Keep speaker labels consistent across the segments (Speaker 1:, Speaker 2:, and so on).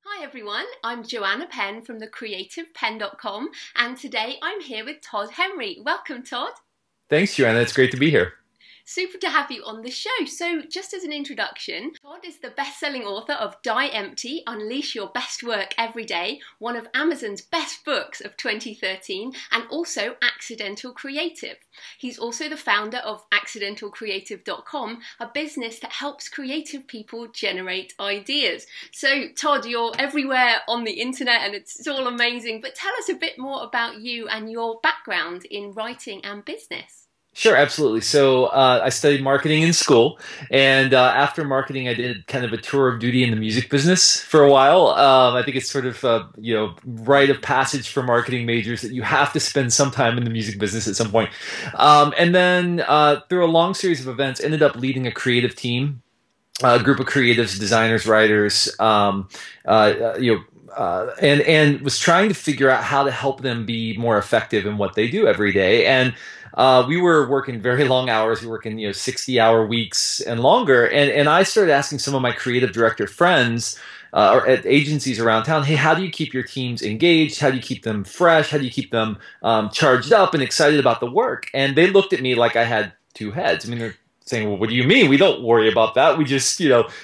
Speaker 1: Hi everyone, I'm Joanna Penn from thecreativepenn.com and today I'm here with Todd Henry. Welcome, Todd.
Speaker 2: Thanks, Joanna. It's great to be here.
Speaker 1: Super to have you on the show. So just as an introduction, Todd is the best-selling author of Die Empty, Unleash Your Best Work Every Day, one of Amazon's best books of 2013, and also Accidental Creative. He's also the founder of accidentalcreative.com, a business that helps creative people generate ideas. So Todd, you're everywhere on the internet and it's all amazing, but tell us a bit more about you and your background in writing and business.
Speaker 2: Sure, absolutely. So I studied marketing in school, and after marketing, I did kind of a tour of duty in the music business for a while. I think it's sort of rite of passage for marketing majors that you have to spend some time in the music business at some point. And then through a long series of events, ended up leading a creative team, a group of creatives, designers, writers, and was trying to figure out how to help them be more effective in what they do every day. And we were working very long hours. We were working 60-hour weeks and longer. And I started asking some of my creative director friends or at agencies around town, hey, how do you keep your teams engaged? How do you keep them fresh? How do you keep them charged up and excited about the work? And they looked at me like I had two heads. I mean, they're saying, well, what do you mean? We don't worry about that. We just,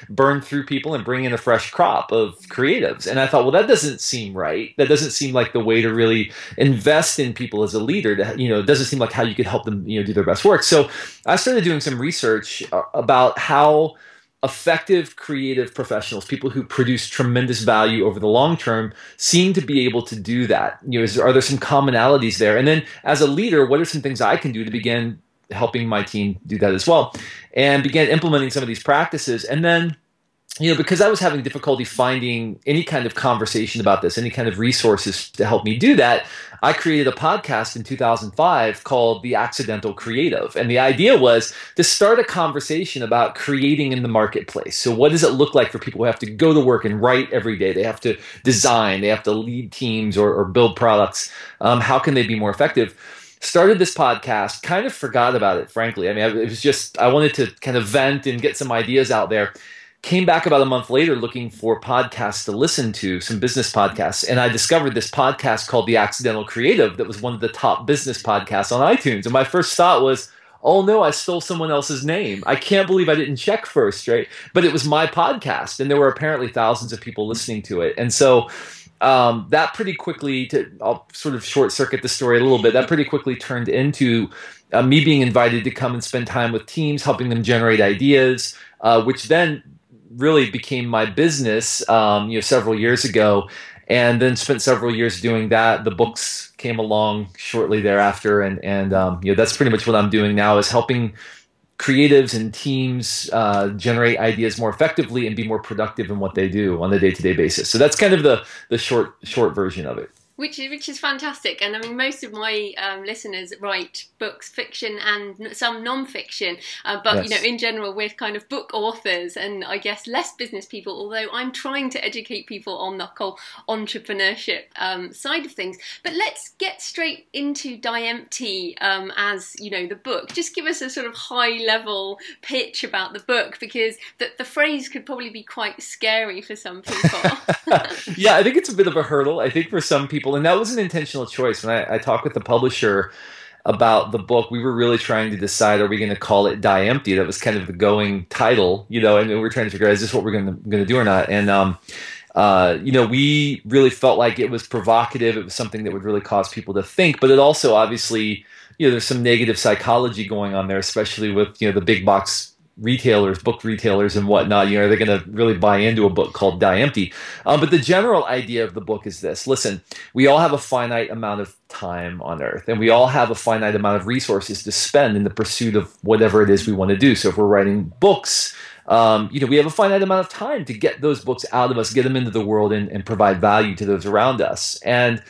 Speaker 2: burn through people and bring in a fresh crop of creatives. And I thought, well, that doesn't seem right. That doesn't seem like the way to really invest in people as a leader. It doesn't seem like how you could help them, do their best work. So I started doing some research about how effective creative professionals, people who produce tremendous value over the long term, seem to be able to do that. Are there some commonalities there? And then as a leader, what are some things I can do to begin helping my team do that as well, and began implementing some of these practices. And then, because I was having difficulty finding any kind of conversation about this, any kind of resources to help me do that, I created a podcast in 2005 called The Accidental Creative. And the idea was to start a conversation about creating in the marketplace. So what does it look like for people who have to go to work and write every day? They have to design, they have to lead teams or build products. How can they be more effective? Started this podcast, kind of forgot about it, frankly. I mean, it was just, I wanted to kind of vent and get some ideas out there. Came back about a month later looking for podcasts to listen to, some business podcasts. And I discovered this podcast called The Accidental Creative that was one of the top business podcasts on iTunes. And my first thought was, oh no, I stole someone else's name. I can't believe I didn't check first, right? But it was my podcast, and there were apparently thousands of people listening to it. And so that pretty quickly, I'll sort of short circuit the story a little bit, that pretty quickly turned into me being invited to come and spend time with teams, helping them generate ideas, which then really became my business several years ago, and then spent several years doing that. The books came along shortly thereafter, and that's pretty much what I'm doing now, is helping creatives and teams generate ideas more effectively and be more productive in what they do on a day-to-day basis. So that's kind of the short version of it.
Speaker 1: Which is fantastic. And I mean, most of my listeners write books, fiction and some non-fiction. But,
Speaker 2: Yes.
Speaker 1: in general, we're kind of book authors and I guess less business people, although I'm trying to educate people on the whole entrepreneurship side of things. But let's get straight into Die Empty as, the book. Just give us a sort of high-level pitch about the book, because the phrase could probably be quite scary for some people.
Speaker 2: Yeah, I think it's a bit of a hurdle, I think, for some people. And that was an intentional choice. When I talked with the publisher about the book, we were really trying to decide, are we going to call it Die Empty? That was kind of the going title, and we were trying to figure out, is this what we're going to do or not? And, we really felt like it was provocative. It was something that would really cause people to think. But it also, obviously, there's some negative psychology going on there, especially with, the big box retailers, book retailers and whatnot. They're going to really buy into a book called Die Empty. But the general idea of the book is this. Listen, we all have a finite amount of time on Earth, and we all have a finite amount of resources to spend in the pursuit of whatever it is we want to do. So if we're writing books, we have a finite amount of time to get those books out of us, get them into the world, and provide value to those around us. And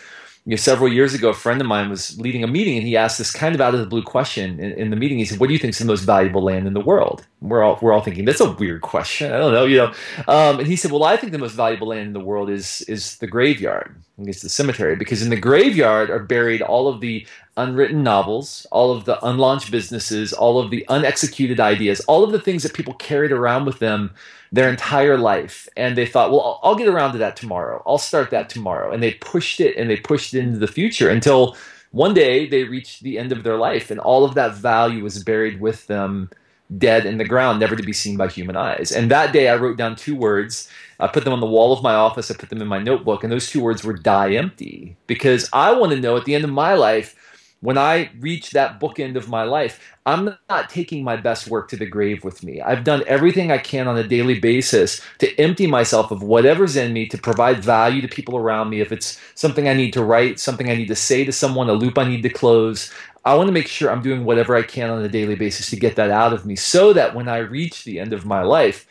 Speaker 2: several years ago, a friend of mine was leading a meeting, and he asked this kind of out of the blue question in the meeting. He said, what do you think is the most valuable land in the world? we're all thinking, that's a weird question. I don't know, you know. And he said, well, I think the most valuable land in the world is the graveyard. I think it's the cemetery, because in the graveyard are buried all of the unwritten novels, all of the unlaunched businesses, all of the unexecuted ideas, all of the things that people carried around with them their entire life. And they thought, well, I'll get around to that tomorrow. I'll start that tomorrow. And they pushed it and they pushed it into the future until one day they reached the end of their life, and all of that value was buried with them, dead in the ground, never to be seen by human eyes. And that day I wrote down 2 words. I put them on the wall of my office. I put them in my notebook. And those 2 words were die empty. Because I want to know at the end of my life, when I reach that bookend of my life, I'm not taking my best work to the grave with me. I've done everything I can on a daily basis to empty myself of whatever's in me, to provide value to people around me. If it's something I need to write, something I need to say to someone, a loop I need to close, I want to make sure I'm doing whatever I can on a daily basis to get that out of me, so that when I reach the end of my life,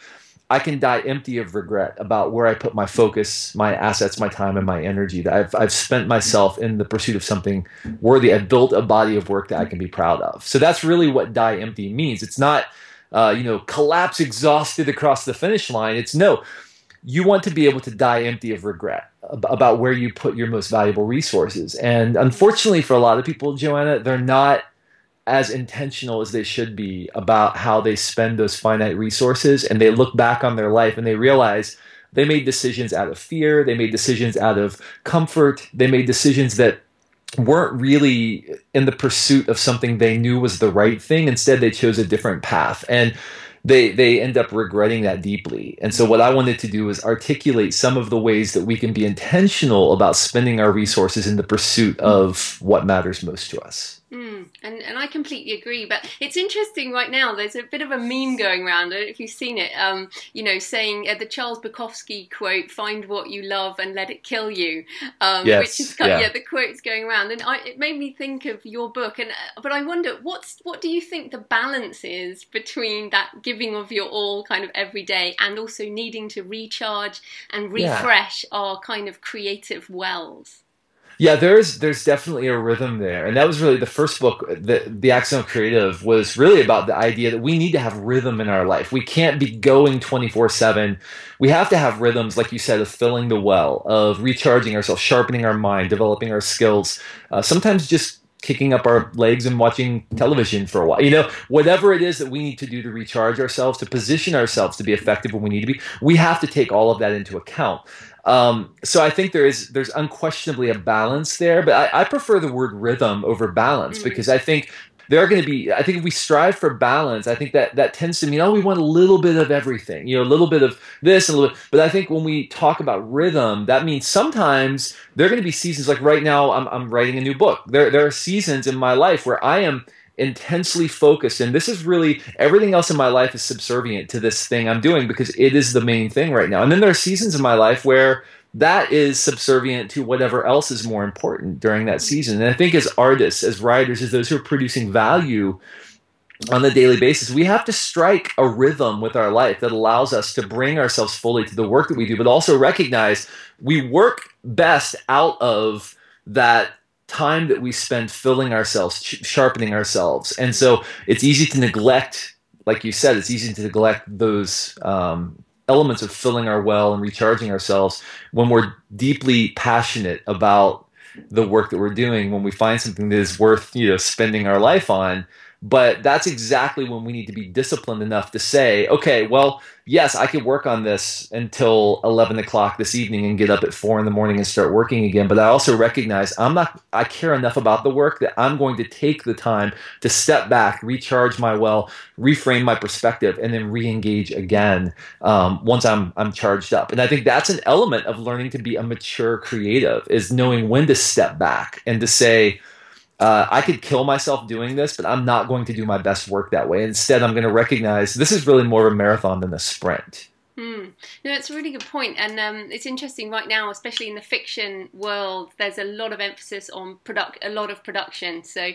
Speaker 2: I can die empty of regret about where I put my focus, my assets, my time, and my energy. That I've spent myself in the pursuit of something worthy. I've built a body of work that I can be proud of. So that's really what die empty means. It's not, collapse exhausted across the finish line. It's no, you want to be able to die empty of regret about where you put your most valuable resources. And unfortunately for a lot of people, Joanna, they're not as intentional as they should be about how they spend those finite resources. And they look back on their life and they realize they made decisions out of fear. They made decisions out of comfort. They made decisions that weren't really in the pursuit of something they knew was the right thing. Instead, they chose a different path. And they end up regretting that deeply. And so what I wanted to do was articulate some of the ways that we can be intentional about spending our resources in the pursuit of what matters most to us.
Speaker 1: And I completely agree. But it's interesting right now, there's a bit of a meme going around, I don't know if you've seen it, saying the Charles Bukowski quote, "Find what you love and let it kill you,"
Speaker 2: Yes,
Speaker 1: which is the quote's going around. And it made me think of your book. But I wonder, what do you think the balance is between that giving of your all kind of every day and also needing to recharge and refresh our kind of creative wells?
Speaker 2: Yeah, there's definitely a rhythm there. And that was really the first book, The Accidental Creative, was really about the idea that we need to have rhythm in our life. We can't be going 24/7. We have to have rhythms, like you said, of filling the well, of recharging ourselves, sharpening our mind, developing our skills, sometimes just kicking up our legs and watching television for a while. Whatever it is that we need to do to recharge ourselves, to position ourselves to be effective when we need to be, we have to take all of that into account. So I think there's unquestionably a balance there, but I prefer the word rhythm over balance, because I think if we strive for balance, I think that tends to mean, we want a little bit of everything, a little bit of this, and a little, but I think when we talk about rhythm, that means sometimes there are going to be seasons, like right now, I'm writing a new book. There are seasons in my life where I am intensely focused, and this is really, everything else in my life is subservient to this thing I'm doing because it is the main thing right now. And then there are seasons in my life where that is subservient to whatever else is more important during that season. And I think as artists, as writers, as those who are producing value on a daily basis, we have to strike a rhythm with our life that allows us to bring ourselves fully to the work that we do, but also recognize we work best out of that time that we spend filling ourselves, sharpening ourselves. And so it's easy to neglect, like you said, it's easy to neglect those elements of filling our well and recharging ourselves when we're deeply passionate about the work that we're doing, when we find something that is worth, spending our life on. But that's exactly when we need to be disciplined enough to say, okay, well, yes, I could work on this until 11 o'clock this evening and get up at 4 in the morning and start working again. But I also recognize I care enough about the work that I'm going to take the time to step back, recharge my well, reframe my perspective, and then re-engage again once I'm charged up. And I think that's an element of learning to be a mature creative, is knowing when to step back and to say, I could kill myself doing this, but I'm not going to do my best work that way. Instead, I'm going to recognize this is really more of a marathon than a sprint.
Speaker 1: No, it's a really good point, and it's interesting right now, especially in the fiction world. There's a lot of emphasis on a lot of production. So,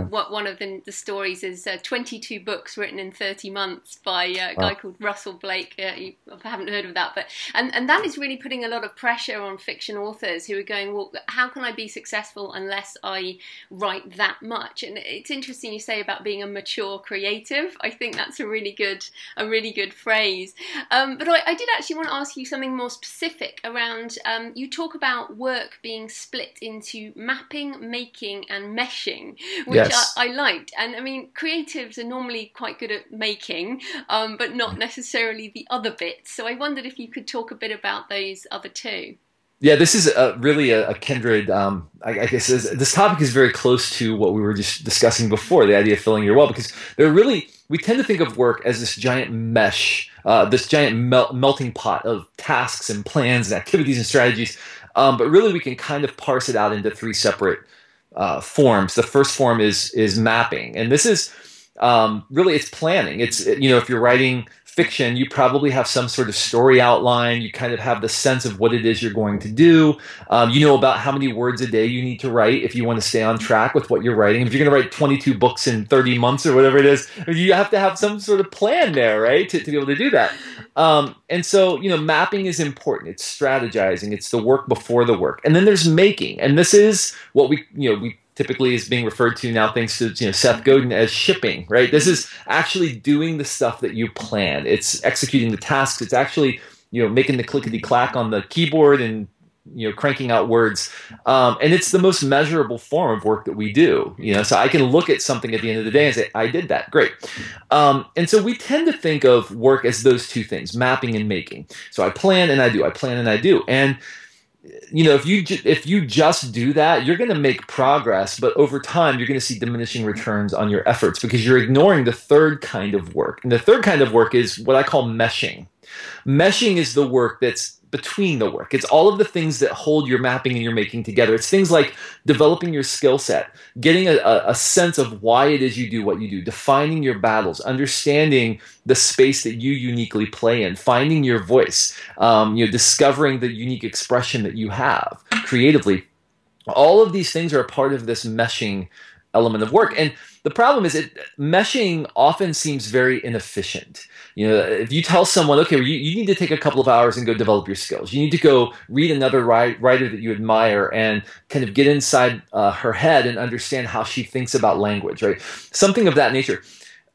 Speaker 1: one of the stories is 22 books written in 30 months by a guy called Russell Blake. You haven't heard of that, but and that is really putting a lot of pressure on fiction authors who are going, well, how can I be successful unless I write that much? And it's interesting you say about being a mature creative. I think that's a really good phrase. But I did actually want to ask you something more specific around, you talk about work being split into mapping, making and meshing, which I liked. And I mean, creatives are normally quite good at making, but not necessarily the other bits. So I wondered if you could talk a bit about those other two.
Speaker 2: Yeah, this is really a kindred. I guess this topic is very close to what we were just discussing before, the idea of filling your well, because we tend to think of work as this giant mesh, this giant melting pot of tasks and plans and activities and strategies. But really, we can kind of parse it out into three separate forms. The first form is mapping, and this is really, it's planning. It's, if you're writing fiction, you probably have some sort of story outline. You kind of have the sense of what it is you're going to do. You know about how many words a day you need to write if you want to stay on track with what you're writing. If you're going to write 22 books in 30 months or whatever it is, you have to have some sort of plan there, right, to be able to do that. And so, mapping is important. It's strategizing. It's the work before the work. And then there's making. And this is what we typically is being referred to now, thanks to Seth Godin, as shipping, right? This is actually doing the stuff that you plan. It's executing the tasks. It's actually making the clickety clack on the keyboard and cranking out words. And it's the most measurable form of work that we do. So I can look at something at the end of the day and say, I did that, great. And so we tend to think of work as those two things, mapping and making. So I plan and I do. I plan and I do. And if you just do that, you're going to make progress, but over time, you're going to see diminishing returns on your efforts because you're ignoring the third kind of work. And the third kind of work is what I call meshing. Meshing is the work that's between the work. It's all of the things that hold your mapping and your making together. It's things like developing your skill set, getting a sense of why it is you do what you do, defining your battles, understanding the space that you uniquely play in, finding your voice, discovering the unique expression that you have creatively. All of these things are a part of this meshing element of work. And the problem is meshing often seems very inefficient. If you tell someone, okay, well, you need to take a couple of hours and go develop your skills. You need to go read another writer that you admire and kind of get inside her head and understand how she thinks about language, right? Something of that nature.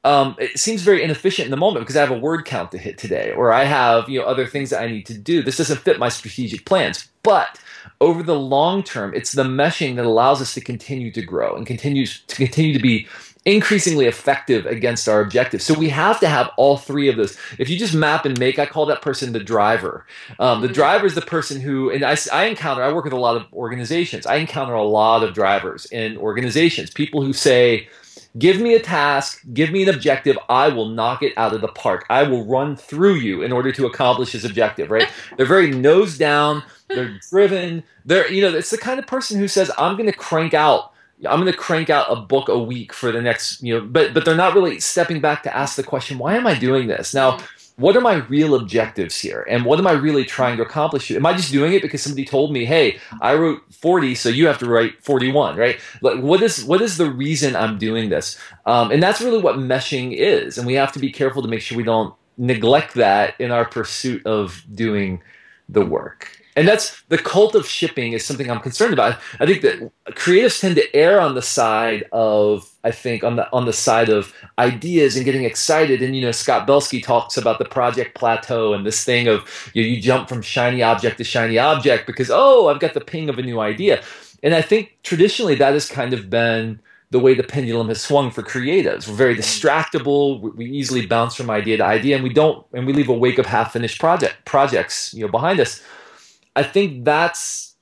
Speaker 2: It seems very inefficient in the moment because I have a word count to hit today, or I have other things that I need to do. This doesn't fit my strategic plans. But over the long term, it's the meshing that allows us to continue to grow and continue to be increasingly effective against our objectives. So we have to have all three of those. If you just map and make, I call that person the driver. The driver is the person who, and I work with a lot of organizations. I encounter a lot of drivers in organizations, people who say, give me a task, give me an objective, I will knock it out of the park. I will run through you in order to accomplish this objective, right? They're very nose down, they're driven. It's the kind of person who says, I'm going to crank out a book a week for the next, but they're not really stepping back to ask the question, why am I doing this? Now, what are my real objectives here? And what am I really trying to accomplish? Am I just doing it because somebody told me, hey, I wrote 40, so you have to write 41, right? Like, what is the reason I'm doing this? And that's really what meshing is. And we have to be careful to make sure we don't neglect that in our pursuit of doing the work. And that's the cult of shipping is something I'm concerned about. I think that creatives tend to err on the side of, on the side of ideas and getting excited. And, Scott Belsky talks about the project plateau and this thing of, you jump from shiny object to shiny object because, I've got the ping of a new idea. And I think traditionally that has kind of been the way the pendulum has swung for creatives. We're very distractible. We easily bounce from idea to idea, and we leave a wake of half-finished projects, behind us. I think that's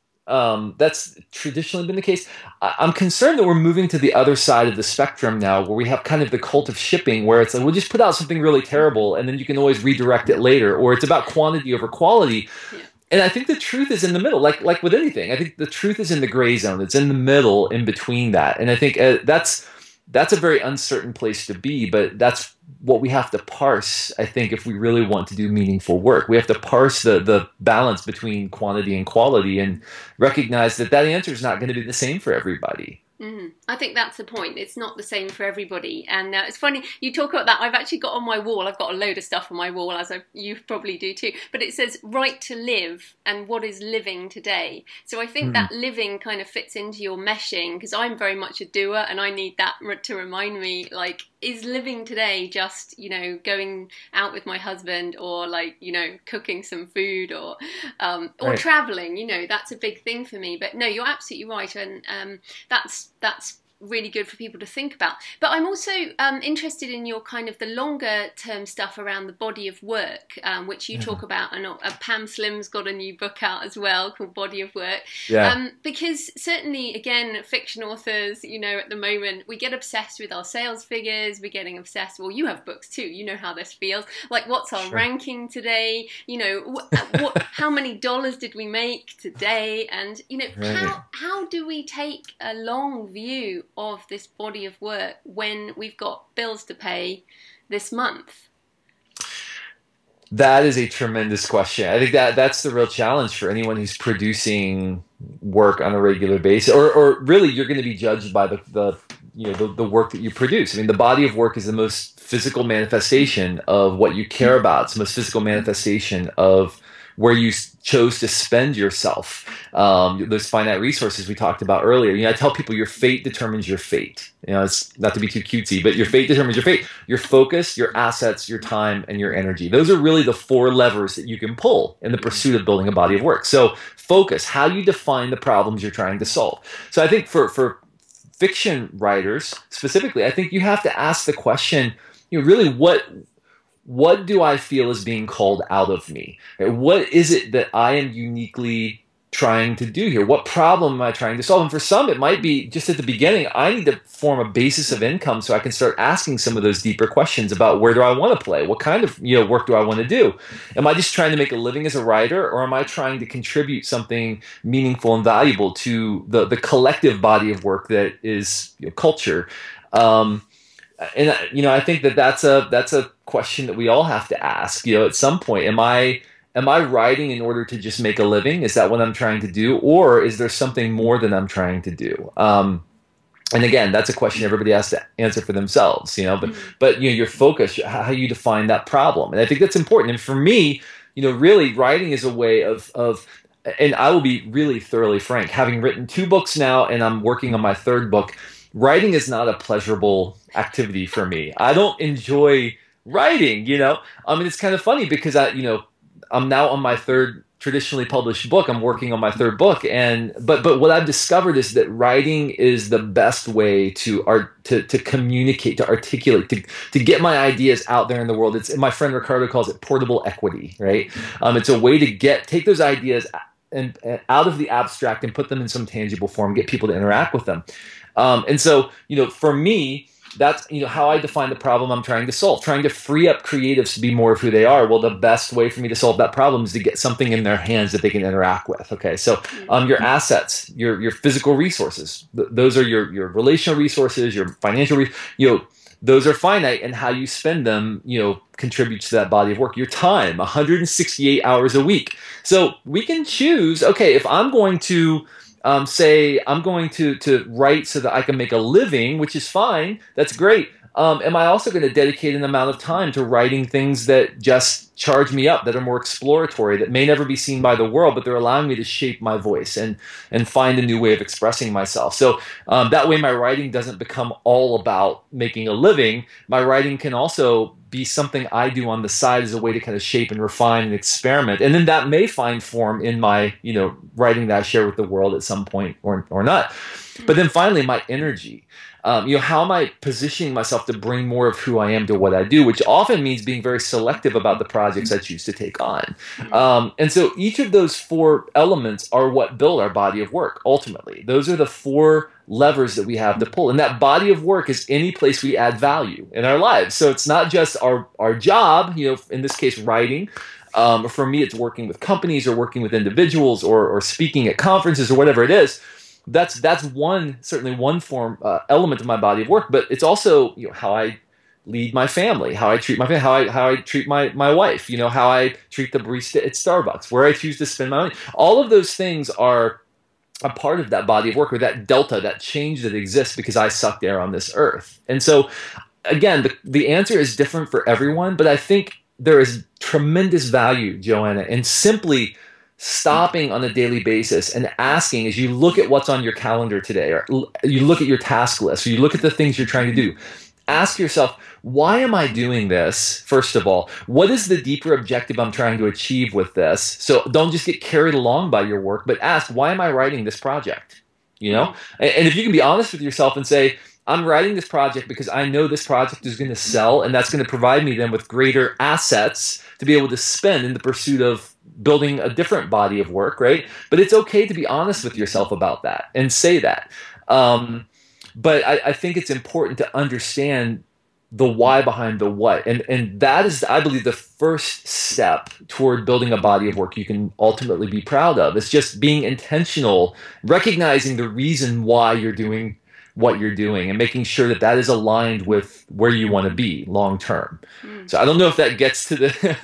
Speaker 2: traditionally been the case. I'm concerned that we're moving to the other side of the spectrum now, where we have kind of the cult of shipping, where it's like, we'll just put out something really terrible, and then you can always redirect it later, or it's about quantity over quality. Yeah. And I think the truth is in the middle, like with anything. I think the truth is in the gray zone. It's in the middle, in between that. And I think that's that's a very uncertain place to be, but that's what we have to parse, I think, if we really want to do meaningful work. We have to parse the balance between quantity and quality and recognize that that answer is not going to be the same for everybody.
Speaker 1: I think that's the point. It's not the same for everybody. And it's funny, you talk about that. I've actually got on my wall, I've got a load of stuff on my wall, as you probably do too, but it says right to live and what is living today. So I think that living kind of fits into your meshing, because I'm very much a doer and I need that to remind me, like, is living today just, you know, going out with my husband, or like, you know, cooking some food, or
Speaker 2: Right.
Speaker 1: traveling, you know, that's a big thing for me. But no, you're absolutely right. And that's really good for people to think about. But I'm also interested in your kind of the longer term stuff around the body of work, which you talk about, and Pam Slim's got a new book out as well called Body of Work.
Speaker 2: Yeah.
Speaker 1: Because certainly, again, fiction authors, you know, at the moment, we get obsessed with our sales figures, we're getting obsessed, well, you have books too, you know how this feels, like what's our ranking today, you know, how many dollars did we make today, and, you know, how do we take a long view of this body of work when we've got bills to pay this month?
Speaker 2: That is a tremendous question. I think that's the real challenge for anyone who's producing work on a regular basis, or really you're going to be judged by the work that you produce. I mean, the body of work is the most physical manifestation of what you care about. It's the most physical manifestation of where you chose to spend yourself. Those finite resources we talked about earlier. You know, I tell people your fate determines your fate. You know, it's not to be too cutesy, but your fate determines your fate. Your focus, your assets, your time, and your energy. Those are really the four levers that you can pull in the pursuit of building a body of work. So focus, how you define the problems you're trying to solve. So I think for fiction writers specifically, I think you have to ask the question, you know, really what do I feel is being called out of me? What is it that I am uniquely trying to do here? What problem am I trying to solve? And for some, it might be just at the beginning, I need to form a basis of income so I can start asking some of those deeper questions about where do I want to play? What kind of work do I want to do? Am I just trying to make a living as a writer, or am I trying to contribute something meaningful and valuable to the collective body of work that is culture? And I think that's a question that we all have to ask. At some point, am I writing in order to just make a living? Is that what I'm trying to do, or is there something more that I'm trying to do? And again, that's a question everybody has to answer for themselves. But your focus, how you define that problem, and I think that's important. And for me, really, writing is a way of. And I will be really thoroughly frank. Having written 2 books now, and I'm working on my 3rd book. Writing is not a pleasurable activity for me. I don't enjoy writing, I mean, it's kind of funny because I'm now on my 3rd traditionally published book. I'm working on my 3rd book, but what I've discovered is that writing is the best way to communicate, to articulate, to get my ideas out there in the world. It's, my friend Ricardo calls it portable equity, right? It's a way to take those ideas and out of the abstract and put them in some tangible form, get people to interact with them. And so, for me, that's, how I define the problem I'm trying to solve, trying to free up creatives to be more of who they are. Well, the best way for me to solve that problem is to get something in their hands that they can interact with. Okay. So, your assets, your physical resources, those are your relational resources, your financial, those are finite, and how you spend them, contributes to that body of work. Your time, 168 hours a week. So we can choose, okay, if I'm going to say I'm going to write so that I can make a living, which is fine. That's great. Am I also going to dedicate an amount of time to writing things that just charge me up, that are more exploratory, that may never be seen by the world, but they're allowing me to shape my voice and find a new way of expressing myself. So that way my writing doesn't become all about making a living. My writing can also be something I do on the side as a way to kind of shape and refine and experiment. And then that may find form in my, writing that I share with the world at some point or not. But then finally, my energy. How am I positioning myself to bring more of who I am to what I do, which often means being very selective about the projects I choose to take on. And so each of those 4 elements are what build our body of work, ultimately. Those are the 4 levers that we have to pull. And that body of work is any place we add value in our lives. So it's not just our job, in this case, writing. For me, it's working with companies or working with individuals or speaking at conferences or whatever it is. that's one, certainly one form, element of my body of work, but it's also, how I lead my family, how I treat my family, how I treat my wife, how I treat the barista at Starbucks, where I choose to spend my money. All of those things are a part of that body of work, or that delta, that change that exists because I sucked air on this earth. And so again, the answer is different for everyone, but I think there is tremendous value, Joanna, in simply stopping on a daily basis and asking, as you look at what's on your calendar today, or you look at your task list, or you look at the things you're trying to do, ask yourself, why am I doing this? First of all, what is the deeper objective I'm trying to achieve with this? So don't just get carried along by your work, but ask, why am I writing this project? And if you can be honest with yourself and say, I'm writing this project because I know this project is going to sell, and that's going to provide me then with greater assets to be able to spend in the pursuit of building a different body of work, right? But it's okay to be honest with yourself about that and say that. But I think it's important to understand the why behind the what. And that is, I believe, the first step toward building a body of work you can ultimately be proud of. It's just being intentional, recognizing the reason why you're doing what you're doing, and making sure that that is aligned with where you want to be long term. So I don't know if that gets to the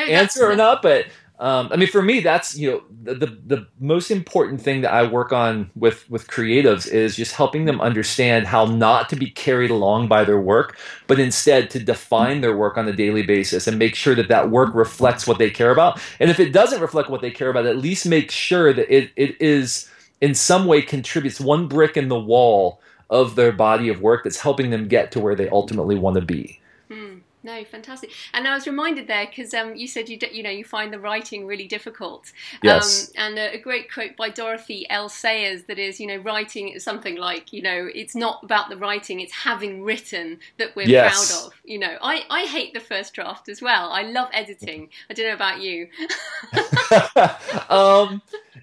Speaker 2: answer or not, but I mean, for me, that's, the most important thing that I work on with creatives is just helping them understand how not to be carried along by their work, but instead to define their work on a daily basis and make sure that that work reflects what they care about. And if it doesn't reflect what they care about, at least make sure that it is in some way contributes one brick in the wall of their body of work that's helping them get to where they ultimately want to be.
Speaker 1: No, fantastic. And I was reminded there because you said you find the writing really difficult.
Speaker 2: Yes.
Speaker 1: And a great quote by Dorothy L. Sayers that is, writing is something like, it's not about the writing, it's having written that we're proud of. I hate the first draft as well. I love editing. I don't know about you.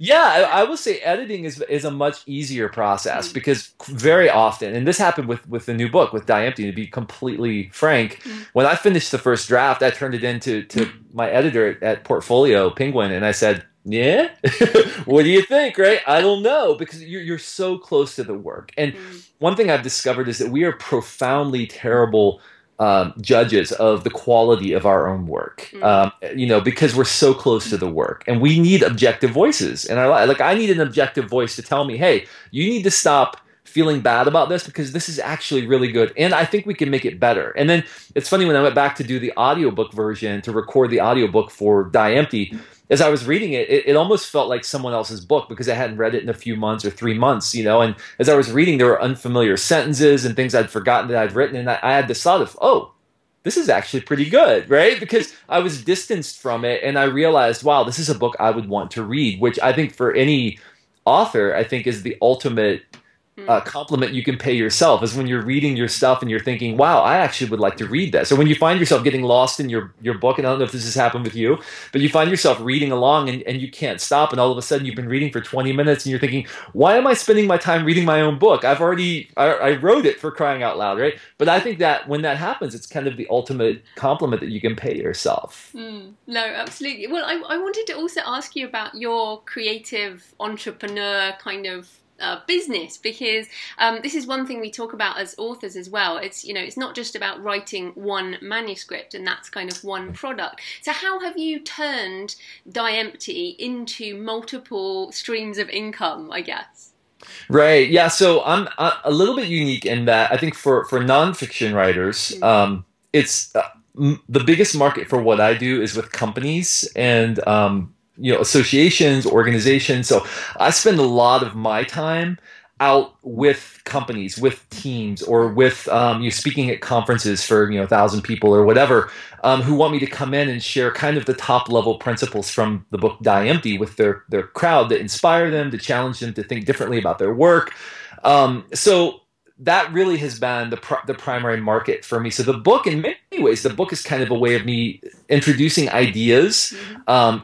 Speaker 2: Yeah, I will say editing is a much easier process because very often, and this happened with the new book, with Die Empty, to be completely frank, when I finished the first draft, I turned it into my editor at Portfolio, Penguin, and I said, yeah, what do you think, right? I don't know, because you're so close to the work. And one thing I've discovered is that we are profoundly terrible judges of the quality of our own work, because we're so close to the work, and we need objective voices in our life. Like, I need an objective voice to tell me, hey, you need to stop feeling bad about this because this is actually really good, and I think we can make it better. And then it's funny, when I went back to do the audiobook version, to record the audiobook for Die Empty, as I was reading it, it almost felt like someone else's book because I hadn't read it in a few months or 3 months, and as I was reading, there were unfamiliar sentences and things I'd forgotten that I'd written, and I had this thought of, oh, this is actually pretty good, right? Because I was distanced from it, and I realized, wow, this is a book I would want to read, which I think for any author, I think is the ultimate compliment you can pay yourself, is when you're reading your stuff and you're thinking, wow, I actually would like to read this. Or when you find yourself getting lost in your book, and I don't know if this has happened with you, but you find yourself reading along and you can't stop, and all of a sudden you've been reading for 20 minutes and you're thinking, why am I spending my time reading my own book? I wrote it, for crying out loud, right? But I think that when that happens, it's kind of the ultimate compliment that you can pay yourself.
Speaker 1: No, absolutely. Well, I wanted to also ask you about your creative entrepreneur kind of business, because this is one thing we talk about as authors as well. It's it's not just about writing one manuscript and that's kind of one product. So how have you turned Die Empty into multiple streams of income, I guess?
Speaker 2: Right. Yeah. So I'm a little bit unique in that I think for nonfiction writers, it's the biggest market for what I do is with companies and associations, organizations. So I spend a lot of my time out with companies, with teams, or with speaking at conferences for 1,000 people or whatever, who want me to come in and share kind of the top level principles from the book Die Empty with their crowd, that inspire them, to challenge them to think differently about their work. So that really has been the primary market for me. So the book, in many ways, the book is kind of a way of me introducing ideas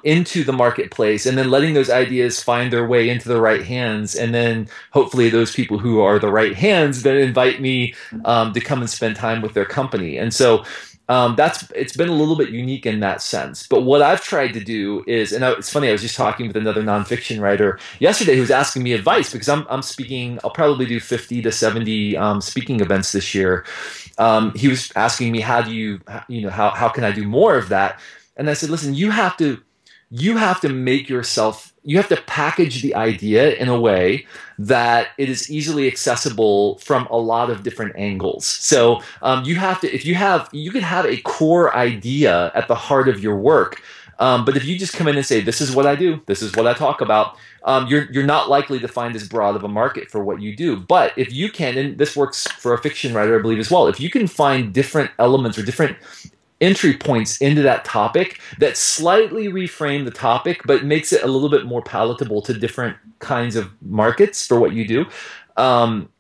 Speaker 2: into the marketplace, and then letting those ideas find their way into the right hands. And then hopefully those people who are the right hands then invite me to come and spend time with their company. And so it's been a little bit unique in that sense. But what I've tried to do is, and it's funny, I was just talking with another nonfiction writer yesterday who was asking me advice because I'm speaking. I'll probably do 50 to 70 speaking events this year. He was asking me, how do how can I do more of that? And I said, listen, you have to make yourself, you have to package the idea in a way that it is easily accessible from a lot of different angles. So you have to, you could have a core idea at the heart of your work. But if you just come in and say, this is what I do, this is what I talk about, you're not likely to find as broad of a market for what you do. But if you can, and this works for a fiction writer, I believe as well, if you can find different elements or different entry points into that topic that slightly reframe the topic, but makes it a little bit more palatable to different kinds of markets for what you do,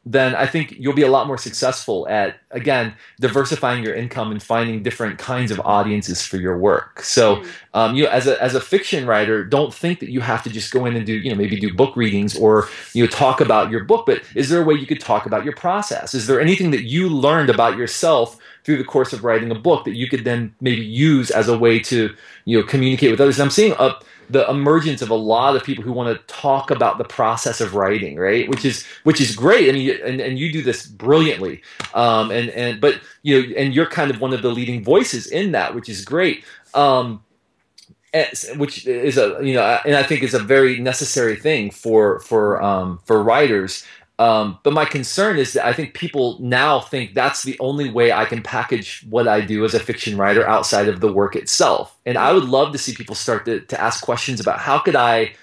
Speaker 2: then I think you'll be a lot more successful at, again, diversifying your income and finding different kinds of audiences for your work. So, as a fiction writer, don't think that you have to just go in and do, maybe do book readings or, talk about your book, but is there a way you could talk about your process? Is there anything that you learned about yourself through the course of writing a book that you could then maybe use as a way to, communicate with others? And I'm seeing the emergence of a lot of people who want to talk about the process of writing, right? Which is great. I mean, and you do this brilliantly. But you're kind of one of the leading voices in that, which is great. Which is and I think is a very necessary thing for writers. But my concern is that I think people now think that's the only way I can package what I do as a fiction writer outside of the work itself. And I would love to see people start to ask questions about how could I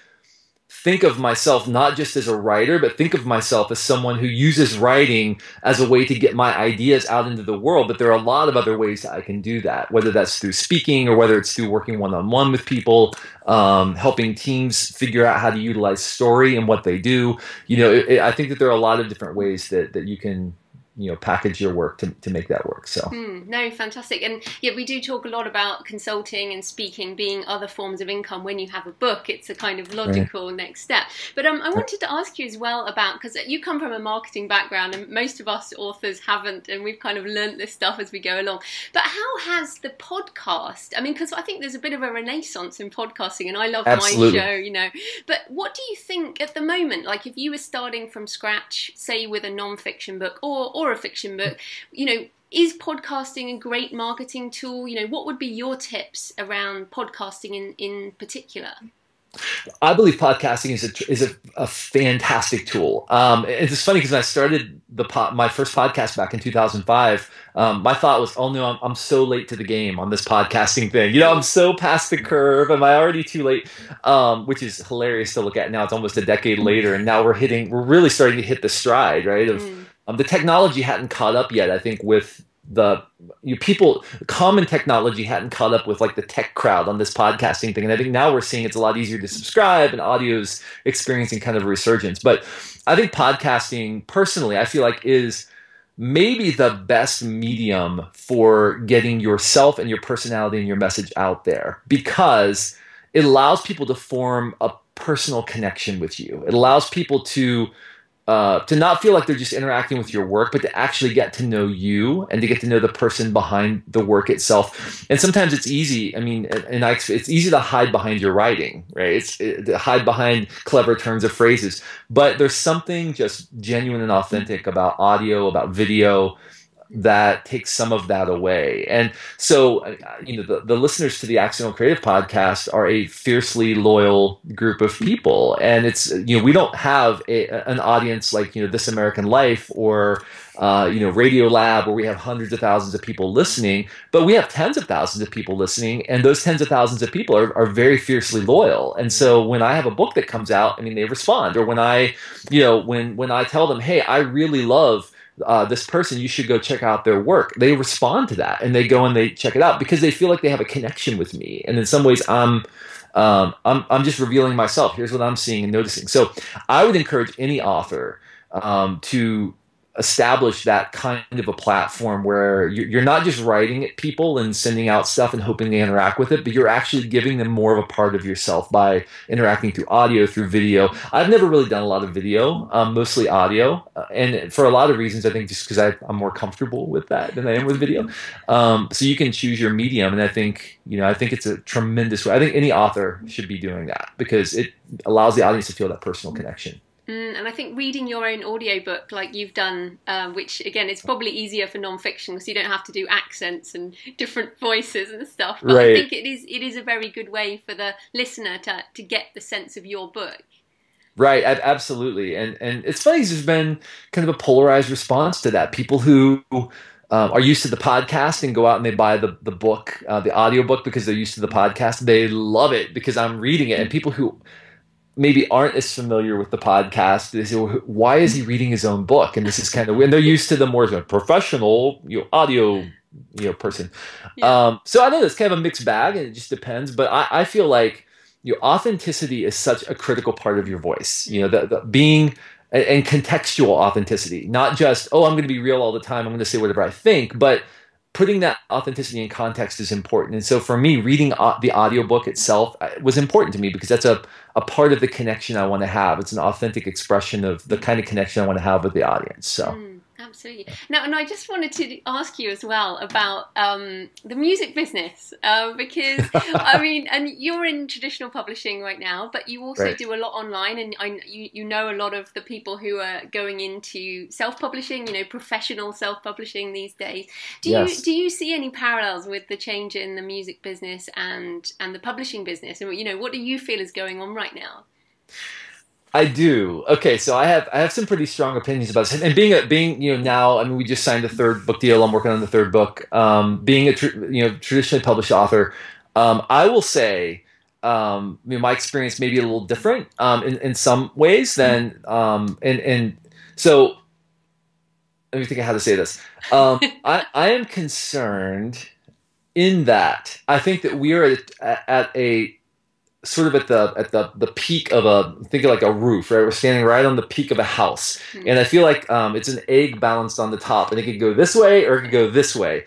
Speaker 2: think of myself not just as a writer, but think of myself as someone who uses writing as a way to get my ideas out into the world. But there are a lot of other ways that I can do that, whether that's through speaking or whether it's through working one-on-one with people, helping teams figure out how to utilize story and what they do. I think that there are a lot of different ways that you can package your work to make that work. So
Speaker 1: no, fantastic. And yeah, we do talk a lot about consulting and speaking being other forms of income when you have a book. It's a kind of logical next step. But I wanted to ask you as well about, because you come from a marketing background and most of us authors haven't, and we've kind of learnt this stuff as we go along. But how has the podcast, I mean, because I think there's a bit of a renaissance in podcasting, and I love
Speaker 2: Absolutely.
Speaker 1: my show, but what do you think at the moment, like if you were starting from scratch, say with a non-fiction book or a fiction book, is podcasting a great marketing tool? What would be your tips around podcasting in particular?
Speaker 2: I believe podcasting is a fantastic tool. It's funny because when I started my first podcast back in 2005, my thought was, oh no, I'm so late to the game on this podcasting thing. I'm so past the curve. Am I already too late? Which is hilarious to look at now. It's almost a decade later, and now we're really starting to hit the stride, right? The technology hadn't caught up yet, I think, with common technology hadn't caught up with like the tech crowd on this podcasting thing. And I think now we're seeing it's a lot easier to subscribe, and audio's experiencing kind of a resurgence. But I think podcasting, personally, I feel like is maybe the best medium for getting yourself and your personality and your message out there, because it allows people to form a personal connection with you. It allows people to not feel like they're just interacting with your work, but to actually get to know you and to get to know the person behind the work itself. And sometimes it's easy. I mean, it's easy to hide behind your writing, right? To hide behind clever turns of phrases. But there's something just genuine and authentic about audio, about video, that takes some of that away. And so, the listeners to the Accidental Creative podcast are a fiercely loyal group of people. And it's, we don't have an audience like, This American Life or, Radio Lab, where we have hundreds of thousands of people listening, but we have tens of thousands of people listening. And those tens of thousands of people are very fiercely loyal. And so when I have a book that comes out, I mean, they respond. Or when I tell them, hey, I really love this person, you should go check out their work, they respond to that and they go and they check it out because they feel like they have a connection with me. And in some ways, I'm just revealing myself. Here's what I'm seeing and noticing. So I would encourage any author to establish that kind of a platform where you're not just writing at people and sending out stuff and hoping they interact with it, but you're actually giving them more of a part of yourself by interacting through audio, through video. I've never really done a lot of video, mostly audio, and for a lot of reasons, I think just because I'm more comfortable with that than I am with video. So you can choose your medium, and I think it's a tremendous way. I think any author should be doing that because it allows the audience to feel that personal connection.
Speaker 1: And I think reading your own audiobook like you've done, which again, it's probably easier for non-fiction because you don't have to do accents and different voices and stuff. But
Speaker 2: Right.
Speaker 1: I think it is a very good way for the listener to get the sense of your book.
Speaker 2: Right, absolutely. And it's funny, 'cause there's been kind of a polarized response to that. People who are used to the podcast and go out and they buy the book, the audiobook because they're used to the podcast, they love it because I'm reading it. And people who maybe aren't as familiar with the podcast, they say, well, why is he reading his own book? And this is kind of weird. And they're used to the more professional, audio, person.
Speaker 1: Yeah.
Speaker 2: So I know it's kind of a mixed bag, and it just depends. But I feel like authenticity is such a critical part of your voice. The being and contextual authenticity, not just, oh, I'm going to be real all the time, I'm going to say whatever I think, but putting that authenticity in context is important. And so for me, reading the audiobook itself was important to me because that's a part of the connection I want to have. It's an authentic expression of the kind of connection I want to have with the audience. So.
Speaker 1: Absolutely. Now, and I just wanted to ask you as well about the music business, because I mean, and you're in traditional publishing right now, but you also
Speaker 2: Right.
Speaker 1: do a lot online, and you know a lot of the people who are going into self-publishing, professional self-publishing these days.
Speaker 2: Yes.
Speaker 1: Do you see any parallels with the change in the music business and the publishing business? And what do you feel is going on right now?
Speaker 2: I do. Okay, so I have some pretty strong opinions about this. And being now, I mean, we just signed the third book deal. I'm working on the third book. Being a traditionally published author, I will say, my experience may be a little different in some ways than and so let me think of how to say this. I am concerned in that I think that we are at a sort of at the peak of think of like a roof, right? We're standing right on the peak of a house. And I feel like it's an egg balanced on the top, and it could go this way or it could go this way.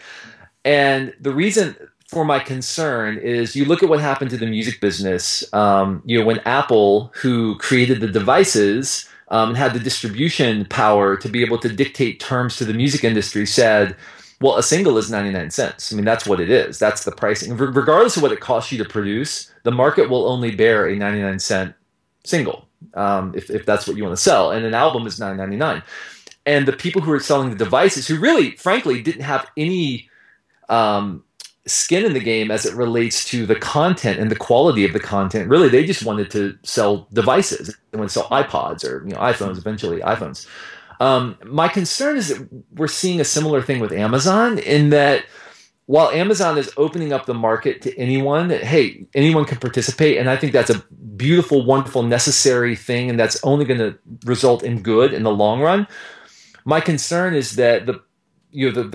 Speaker 2: And the reason for my concern is you look at what happened to the music business, when Apple, who created the devices and had the distribution power to be able to dictate terms to the music industry, said, well, a single is 99 cents. I mean, that's what it is. That's the pricing. Regardless of what it costs you to produce, the market will only bear a 99-cent single if that's what you want to sell. And an album is $9.99. And the people who are selling the devices, who really, frankly, didn't have any skin in the game as it relates to the content and the quality of the content, really, they just wanted to sell devices. They wanted to sell iPods or iPhones, eventually iPhones. My concern is that we're seeing a similar thing with Amazon in that while Amazon is opening up the market to anyone, hey, anyone can participate. And I think that's a beautiful, wonderful, necessary thing. And that's only going to result in good in the long run. My concern is that the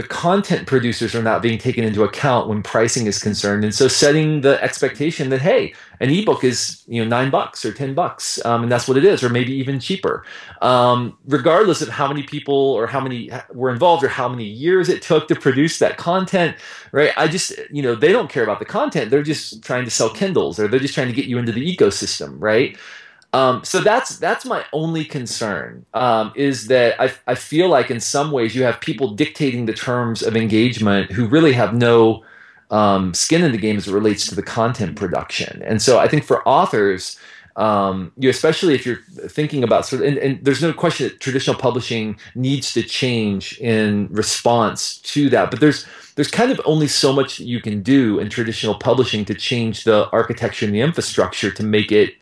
Speaker 2: content producers are not being taken into account when pricing is concerned. And so setting the expectation that, hey, an ebook is, $9 or $10, and that's what it is, or maybe even cheaper. Regardless of how many people or how many were involved or how many years it took to produce that content, right? I just, they don't care about the content. They're just trying to sell Kindles, or they're just trying to get you into the ecosystem, right? So that's my only concern, is that I feel like in some ways you have people dictating the terms of engagement who really have no skin in the game as it relates to the content production. And so I think for authors, especially if you're thinking about and there's no question that traditional publishing needs to change in response to that, but there's kind of only so much you can do in traditional publishing to change the architecture and the infrastructure to make it,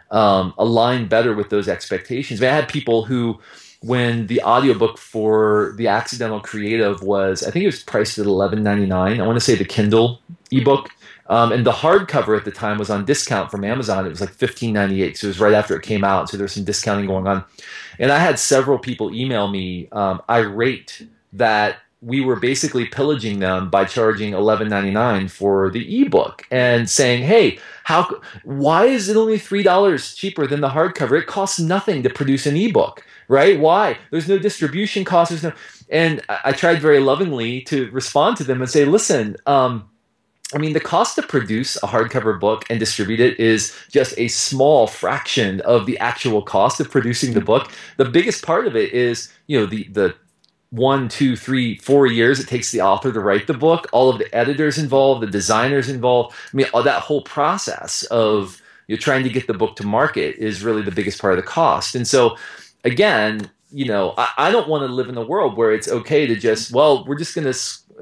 Speaker 2: align better with those expectations. I had people who, when the audiobook for The Accidental Creative was, I think it was priced at $11.99. I want to say the Kindle ebook. And the hardcover at the time was on discount from Amazon. It was like $15.98. So it was right after it came out. So there's some discounting going on. And I had several people email me irate that we were basically pillaging them by charging $11.99 for the ebook and saying, hey, Why is it only $3 cheaper than the hardcover? It costs nothing to produce an ebook, right? Why? There's no distribution costs. And I tried very lovingly to respond to them and say, listen, I mean, the cost to produce a hardcover book and distribute it is just a small fraction of the actual cost of producing the book. The biggest part of it is, the 1, 2, 3, 4 years it takes the author to write the book, all of the editors involved, the designers involved. I mean, all that whole process of trying to get the book to market is really the biggest part of the cost. And so, again, I don't want to live in a world where it's okay to just, we're just going to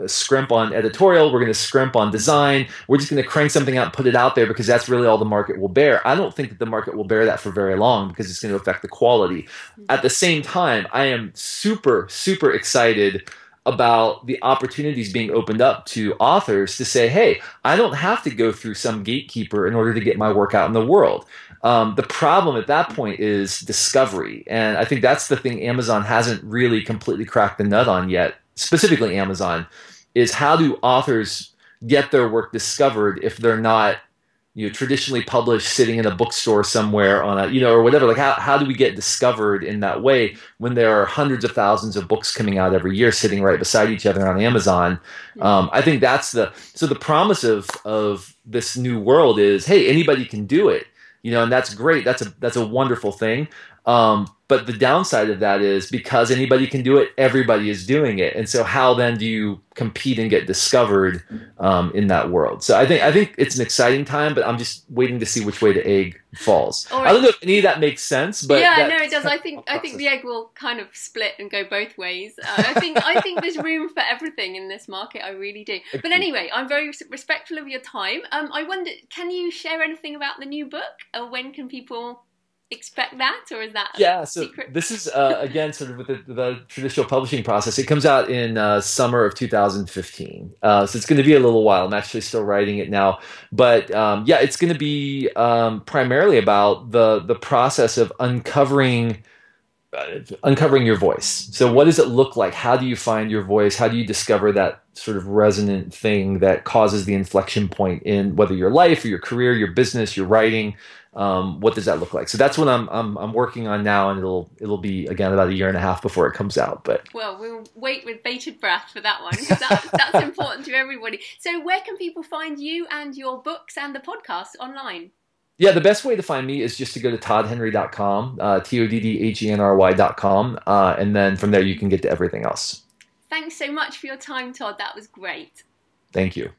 Speaker 2: scrimp on editorial, we're going to scrimp on design, we're just going to crank something out and put it out there because that's really all the market will bear. I don't think that the market will bear that for very long because it's going to affect the quality. At the same time, I am super, super excited about the opportunities being opened up to authors to say, hey, I don't have to go through some gatekeeper in order to get my work out in the world. The problem at that point is discovery. And I think that's the thing Amazon hasn't really completely cracked the nut on yet, specifically Amazon, is how do authors get their work discovered if they're not traditionally published sitting in a bookstore somewhere on a, or whatever. Like how do we get discovered in that way when there are hundreds of thousands of books coming out every year sitting right beside each other on Amazon? I think that's the promise of this new world is, hey, anybody can do it. And that's great. That's a wonderful thing. But the downside of that is because anybody can do it, everybody is doing it. And so how then do you compete and get discovered in that world? So I think it's an exciting time, but I'm just waiting to see which way the egg falls. Right. I don't know if any of that makes sense, but
Speaker 1: yeah, no, it does. I think the egg will kind of split and go both ways. I think there's room for everything in this market. I really do. But anyway, I'm very respectful of your time. I wonder, can you share anything about the new book? When can people expect that, or is that secret?
Speaker 2: This is again sort of with the traditional publishing process. It comes out in summer of 2015, so it's going to be a little while. I'm actually still writing it now, but it's going to be primarily about the process of uncovering your voice. So what does it look like? How do you find your voice? How do you discover that sort of resonant thing that causes the inflection point in whether your life or your career, your business, your writing? What does that look like? So that's what I'm working on now, and it'll be again about 1.5 years before it comes out. But
Speaker 1: we'll wait with bated breath for that one because that's important to everybody. So where can people find you and your books and the podcast online?
Speaker 2: Yeah, the best way to find me is just to go to toddhenry.com, toddhenry.com, and then from there you can get to everything else.
Speaker 1: Thanks so much for your time, Todd. That was great.
Speaker 2: Thank you.